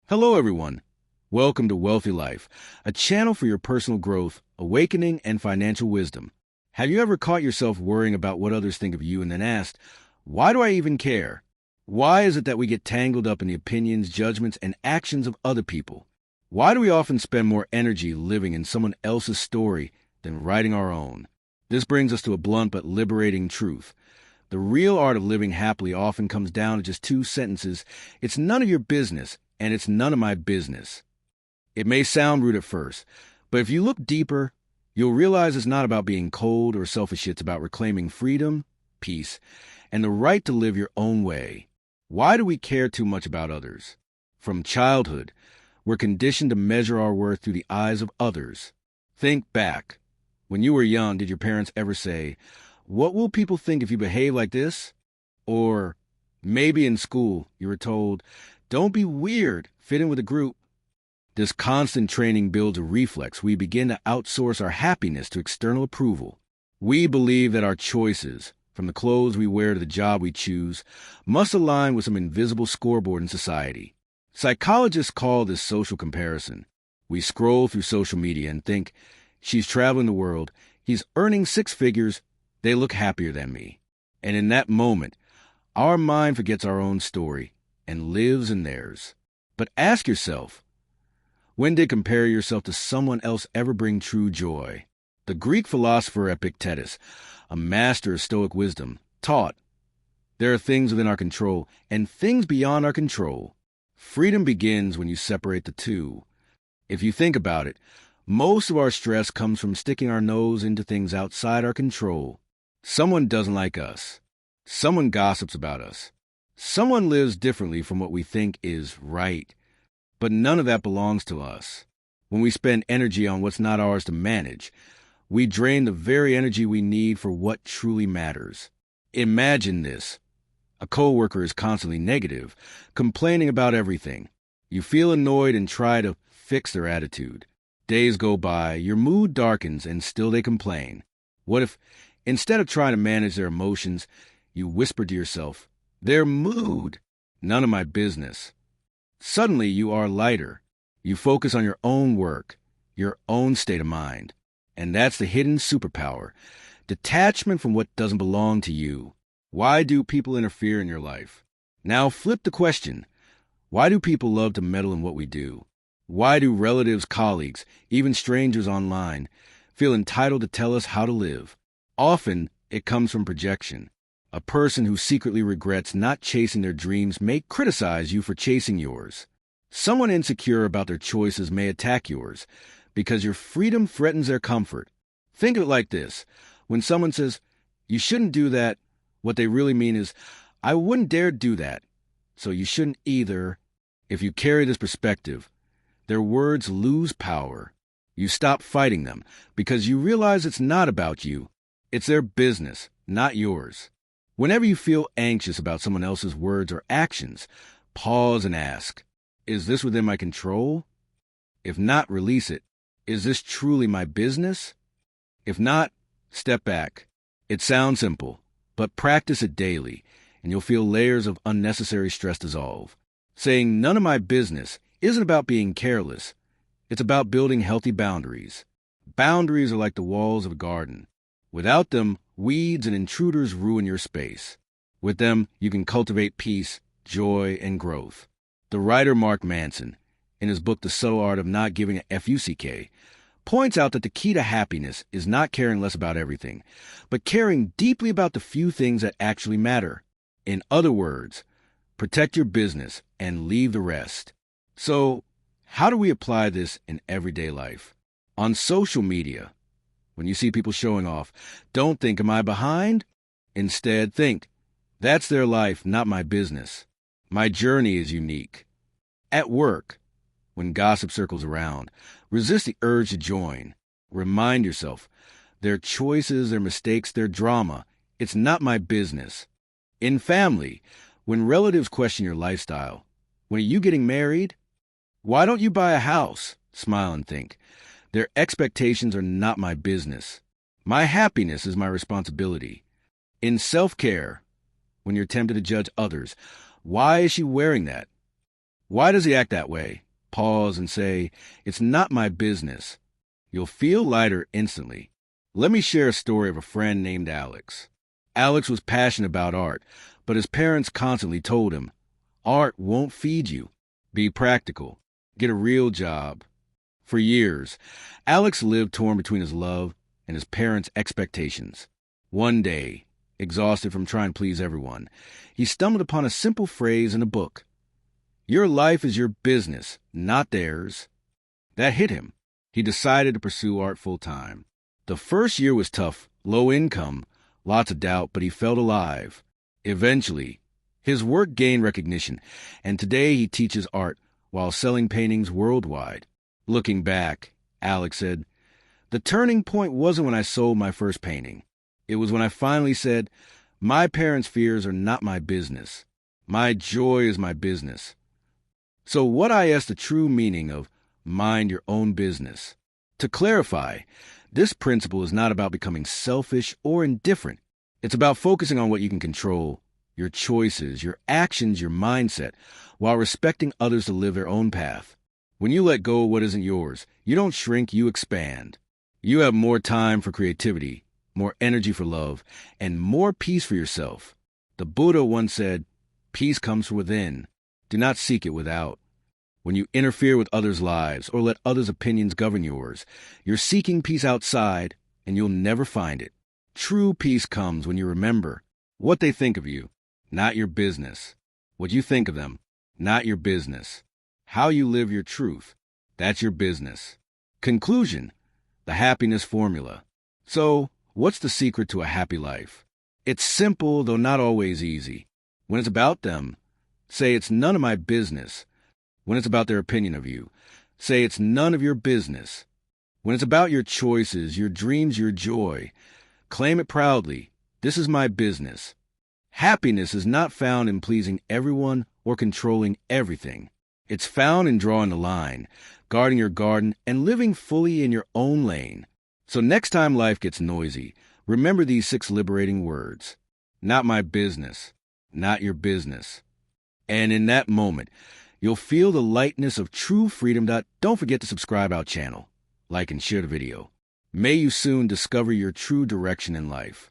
Hello, everyone. Welcome to Wealthy Life, a channel for your personal growth, awakening, and financial wisdom. Have you ever caught yourself worrying about what others think of you and then asked, why do I even care? Why is it that we get tangled up in the opinions, judgments, and actions of other people? Why do we often spend more energy living in someone else's story than writing our own? This brings us to a blunt but liberating truth. The real art of living happily often comes down to just two sentences. It's none of your business, and it's none of my business. It may sound rude at first, but if you look deeper, you'll realize it's not about being cold or selfish. It's about reclaiming freedom, peace, and the right to live your own way. Why do we care too much about others? From childhood, we're conditioned to measure our worth through the eyes of others. Think back. When you were young, did your parents ever say, "What will people think if you behave like this?" Or maybe in school, you were told, "Don't be weird, fit in with a group." This constant training builds a reflex. We begin to outsource our happiness to external approval. We believe that our choices, from the clothes we wear to the job we choose, must align with some invisible scoreboard in society. Psychologists call this social comparison. We scroll through social media and think, she's traveling the world, he's earning six figures, they look happier than me. And in that moment, our mind forgets our own story and lives in theirs. But ask yourself, when did comparing yourself to someone else ever bring true joy? The Greek philosopher Epictetus, a master of Stoic wisdom, taught, there are things within our control and things beyond our control. Freedom begins when you separate the two. If you think about it, most of our stress comes from sticking our nose into things outside our control. Someone doesn't like us. Someone gossips about us. Someone lives differently from what we think is right. But none of that belongs to us. When we spend energy on what's not ours to manage, we drain the very energy we need for what truly matters. Imagine this. A coworker is constantly negative, complaining about everything. You feel annoyed and try to fix their attitude. Days go by, your mood darkens, and still they complain. What if, instead of trying to manage their emotions, you whisper to yourself, their mood, none of my business. Suddenly you are lighter. You focus on your own work, your own state of mind. And that's the hidden superpower, detachment from what doesn't belong to you. Why do people interfere in your life? Now flip the question. Why do people love to meddle in what we do? Why do relatives, colleagues, even strangers online, feel entitled to tell us how to live? Often, it comes from projection. A person who secretly regrets not chasing their dreams may criticize you for chasing yours. Someone insecure about their choices may attack yours because your freedom threatens their comfort. Think of it like this. When someone says, you shouldn't do that, what they really mean is, I wouldn't dare do that, so you shouldn't either. If you carry this perspective, their words lose power. You stop fighting them because you realize it's not about you. It's their business, not yours. Whenever you feel anxious about someone else's words or actions, pause and ask, is this within my control? If not, release it. Is this truly my business? If not, step back. It sounds simple, but practice it daily, and you'll feel layers of unnecessary stress dissolve. Saying none of my business isn't about being careless. It's about building healthy boundaries. Boundaries are like the walls of a garden. Without them, weeds and intruders ruin your space. With them, you can cultivate peace, joy, and growth. The writer Mark Manson, in his book The Subtle Art of Not Giving a Fuck, points out that the key to happiness is not caring less about everything, but caring deeply about the few things that actually matter. In other words, protect your business and leave the rest. So, how do we apply this in everyday life? On social media, when you see people showing off, don't think, am I behind? Instead, think, that's their life, not my business. My journey is unique. At work, when gossip circles around, resist the urge to join. Remind yourself, their choices, their mistakes, their drama, it's not my business. In family, when relatives question your lifestyle, when are you getting married? Why don't you buy a house? Smile and think, their expectations are not my business. My happiness is my responsibility. In self-care, when you're tempted to judge others, why is she wearing that? Why does he act that way? Pause and say, it's not my business. You'll feel lighter instantly. Let me share a story of a friend named Alex. Alex was passionate about art, but his parents constantly told him, art won't feed you. Be practical. Get a real job. For years, Alex lived torn between his love and his parents' expectations. One day, exhausted from trying to please everyone, he stumbled upon a simple phrase in a book. Your life is your business, not theirs. That hit him. He decided to pursue art full time. The first year was tough, low income, lots of doubt, but he felt alive. Eventually, his work gained recognition, and today he teaches art while selling paintings worldwide. Looking back, Alex said, the turning point wasn't when I sold my first painting. It was when I finally said, my parents' fears are not my business. My joy is my business. So what I ask the true meaning of mind your own business? To clarify, this principle is not about becoming selfish or indifferent. It's about focusing on what you can control, your choices, your actions, your mindset, while respecting others to live their own path. When you let go of what isn't yours, you don't shrink, you expand. You have more time for creativity, more energy for love, and more peace for yourself. The Buddha once said, peace comes from within. Do not seek it without. When you interfere with others' lives or let others' opinions govern yours, you're seeking peace outside, and you'll never find it. True peace comes when you remember what they think of you, not your business. What you think of them, not your business. How you live your truth, that's your business. Conclusion, the happiness formula. So, what's the secret to a happy life? It's simple, though not always easy. When it's about them, say it's none of my business. When it's about their opinion of you, say it's none of your business. When it's about your choices, your dreams, your joy, claim it proudly. This is my business. Happiness is not found in pleasing everyone or controlling everything. It's found in drawing the line, guarding your garden, and living fully in your own lane. So next time life gets noisy, remember these 6 liberating words. Not my business, not your business. And in that moment, you'll feel the lightness of true freedom. Don't forget to subscribe our channel, like and share the video. May you soon discover your true direction in life.